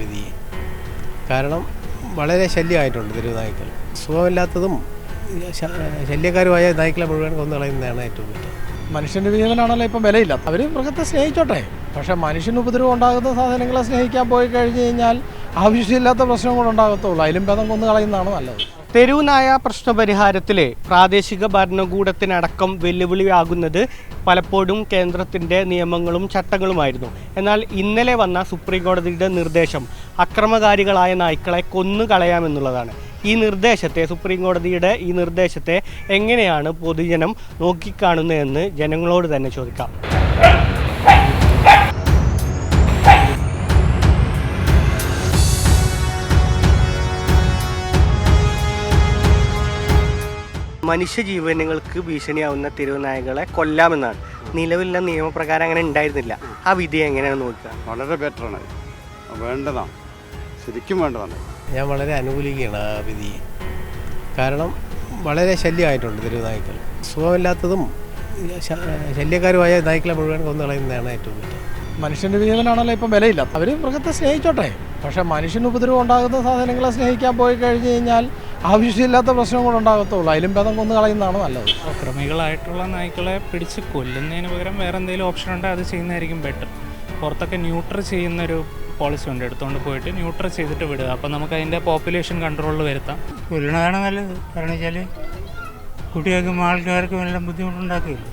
വിധി. കാരണം വളരെ ശല്യമായിട്ടുണ്ട് തെരുവുനായ്ക്കൾ. സുഖമില്ലാത്തതും ശല്യക്കാരുമായ നായ്ക്കളെ മുഴുവൻ കൊന്നുകളയുന്നതാണ് ഏറ്റവും വലിയ. മനുഷ്യൻ്റെ ജീവനാണല്ലോ ഇപ്പം വിലയില്ല. അവർ മൃഗത്തെ സ്നേഹിച്ചോട്ടെ, പക്ഷേ മനുഷ്യന് ഉപദ്രവം ഉണ്ടാകുന്ന സാധനങ്ങളെ സ്നേഹിക്കാൻ പോയി കഴിഞ്ഞ് കഴിഞ്ഞാൽ ആവശ്യമില്ലാത്ത പ്രശ്നങ്ങളുണ്ടാകത്തുള്ളൂ. അതിലും ഭേദം കൊന്നു കളയുന്നതാണ് നല്ലത്. തെരുവുനായ പ്രശ്നപരിഹാരത്തിൽ പ്രാദേശിക ഭരണകൂടത്തിനടക്കം വെല്ലുവിളിയാകുന്നത് പലപ്പോഴും കേന്ദ്രത്തിൻ്റെ നിയമങ്ങളും ചട്ടങ്ങളുമായിരുന്നു. എന്നാൽ ഇന്നലെ വന്ന സുപ്രീം കോടതിയുടെ നിർദ്ദേശം അക്രമകാരികളായ നായ്ക്കളെ കൊന്നുകളയാമെന്നുള്ളതാണ്. ഈ നിർദ്ദേശത്തെ, സുപ്രീം കോടതിയുടെ ഈ നിർദ്ദേശത്തെ എങ്ങനെയാണ് പൊതുജനം നോക്കിക്കാണുന്നതെന്ന് ജനങ്ങളോട് തന്നെ ചോദിക്കാം. മനുഷ്യജീവനുകൾക്ക് ഭീഷണിയാവുന്ന തെരുവുനായകളെ കൊല്ലാമെന്നാണ്. നിലവിലുള്ള നിയമപ്രകാരം അങ്ങനെ ഉണ്ടായിരുന്നില്ല. ആ വിധി എങ്ങനെയാണ് നോക്കുക? വളരെ ബെറ്ററാണ്, വേണ്ടതാണ്, ശരിക്കും വേണ്ടതാണ്. ഞാൻ വളരെ അനുകൂലിക്കുകയാണ് ആ വിധി. കാരണം വളരെ ശല്യമായിട്ടുണ്ട് തെരുവുനായ്ക്കൾ. സുഖമില്ലാത്തതും ശല്യക്കാരുമായ നായ്ക്കളെ മുഴുവൻ കൊന്നുകളയുന്നതാണ് ഏറ്റവും വലിയ. മനുഷ്യൻ്റെ ജീവനാണല്ലോ ഇപ്പം വിലയില്ല. അവർ മൃഗത്തെ സ്നേഹിച്ചോട്ടെ, പക്ഷേ മനുഷ്യന് ഉപദ്രവം ഉണ്ടാകുന്ന സാധനങ്ങളെ സ്നേഹിക്കാൻ പോയി കഴിഞ്ഞ് കഴിഞ്ഞാൽ ആവശ്യമില്ലാത്ത പ്രശ്നങ്ങളുണ്ടാകത്തുള്ളൂ. അതിലും ഭേദം കൊന്നു കളയുന്നതാണ് നല്ലത്. അക്രമികളായിട്ടുള്ള നായ്ക്കളെ പിടിച്ച് കൊല്ലുന്നതിന് പകരം വേറെ എന്തെങ്കിലും ഓപ്ഷൻ ഉണ്ടെങ്കിൽ അത് ചെയ്യുന്നതായിരിക്കും ബെറ്റർ. പുറത്തൊക്കെ ന്യൂട്രൽ ചെയ്യുന്നൊരു പോളിസി ഉണ്ട്, എടുത്തുകൊണ്ട് പോയിട്ട് ന്യൂട്രൽ ചെയ്തിട്ട് വിടുക. അപ്പം നമുക്ക് അതിൻ്റെ പോപ്പുലേഷൻ കൺട്രോളിൽ വരുത്താം. കൊല്ലണതാണ് നല്ലത്. കാരണം വെച്ചാൽ കുട്ടികൾക്കും ആൾക്കാർക്കും എല്ലാം ബുദ്ധിമുട്ടുണ്ടാക്കില്ല.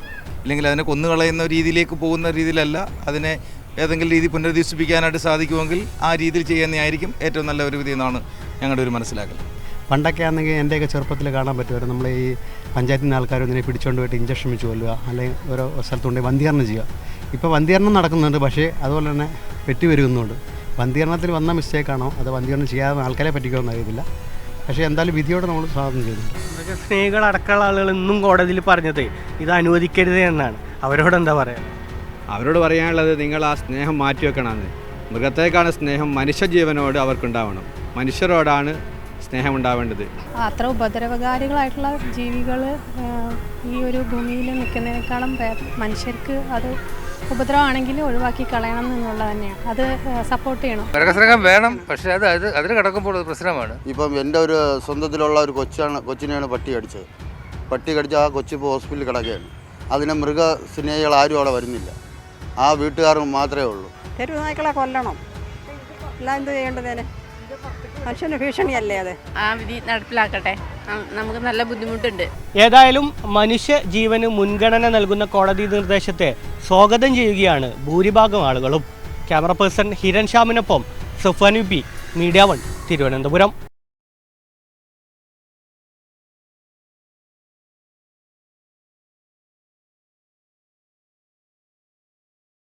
ഇല്ലെങ്കിൽ അതിനെ കൊന്നുകളയുന്ന രീതിയിലേക്ക് പോകുന്ന രീതിയിലല്ല, അതിനെ ഏതെങ്കിലും രീതി പുനരധിവസിപ്പിക്കാനായിട്ട് സാധിക്കുമെങ്കിൽ ആ രീതിയിൽ ചെയ്യുന്നതായിരിക്കും ഏറ്റവും നല്ല ഒരു വിധി എന്നാണ് ഞങ്ങളുടെ ഒരു മനസ്സിലാക്കൽ. പണ്ടൊക്കെ ആണെങ്കിൽ എൻ്റെയൊക്കെ ചെറുപ്പത്തിൽ കാണാൻ പറ്റുമായിരുന്നു, നമ്മൾ ഈ പഞ്ചായത്തിൽ നിന്ന് ആൾക്കാർ ഇതിനെ പിടിച്ചുകൊണ്ട് പോയിട്ട് ഇഞ്ചക്ഷൻ വെച്ച് കൊല്ലുക, അല്ലെങ്കിൽ ഓരോ സ്ഥലത്തുണ്ടെങ്കിൽ വന്ധീകരണം ചെയ്യുക. ഇപ്പോൾ വന്ധീകരണം നടക്കുന്നുണ്ട്, പക്ഷേ അതുപോലെ തന്നെ പെറ്റി വരുന്നുണ്ട്. വന്ധീകരണത്തിൽ വന്ന മിസ്റ്റേക്കാണോ അത് വന്ധീകരണം ചെയ്യാതെ ആൾക്കാരെ പറ്റിക്കുമെന്ന് അറിയത്തില്ല. പക്ഷേ എന്തായാലും വിധിയോടെ നമ്മൾ സ്വാഗതം ചെയ്യുന്നുണ്ട്. മൃഗസ്നേഹികളടക്കമുള്ള ആളുകൾ ഇന്നും കോടതിയിൽ പറഞ്ഞത് ഇത് അനുവദിക്കരുത് എന്നാണ്. അവരോട് എന്താ പറയുക? അവരോട് പറയാനുള്ളത്, നിങ്ങൾ ആ സ്നേഹം മാറ്റിവെക്കണമെന്ന്. മൃഗത്തേക്കാണ് സ്നേഹം, മനുഷ്യജീവനോട് അവർക്കുണ്ടാവണം. മനുഷ്യരോടാണ് സ്നേഹം ഉണ്ടാവേണ്ടത്. അത്ര ഉപദ്രവകാരികളായിട്ടുള്ള ജീവികൾ ഈ ഒരു ഭൂമിയിൽ നിൽക്കുന്നതിനേക്കാളും മനുഷ്യർക്ക് അത് ഉപദ്രവമാണെങ്കിൽ ഒഴിവാക്കി കളയണം എന്നുള്ളത് തന്നെയാണ്. അത് സപ്പോർട്ട് ചെയ്യണം. മൃഗസ്നേഹം വേണം, പക്ഷേ അതിന് കിടക്കുമ്പോൾ അത് പ്രശ്നമാണ്. ഇപ്പം എൻ്റെ ഒരു സ്വന്തത്തിലുള്ള ഒരു കൊച്ചിനെയാണ് പട്ടി കടിച്ചത്. പട്ടി കടിച്ച് ആ കൊച്ചിപ്പോൾ ഹോസ്പിറ്റലിൽ കിടക്കുകയാണ്. അതിനെ മൃഗസ്നേഹികൾ ആരും അവിടെ വരുന്നില്ല, ആ വീട്ടുകാർ മാത്രമേ ഉള്ളൂ. തെരുവുനായ്ക്കളെ കൊല്ലണം, എല്ലാം എന്ത് ചെയ്യേണ്ടതേനെ? മനുഷ്യന് ഭീഷണിയല്ലേ അത്? ആ വിധി നടപ്പിലാക്കട്ടെ, നമുക്ക് നല്ല ബുദ്ധിമുട്ടുണ്ട്. ഏതായാലും മനുഷ്യ ജീവന് മുൻഗണന നൽകുന്ന കോടതി നിർദ്ദേശത്തെ സ്വാഗതം ചെയ്യുകയാണ് ഭൂരിഭാഗം ആളുകളും. ക്യാമറ പേഴ്സൺ ഹിരൺ ശ്യാമിനൊപ്പം സഫാൻ UP, മീഡിയ 1, തിരുവനന്തപുരം.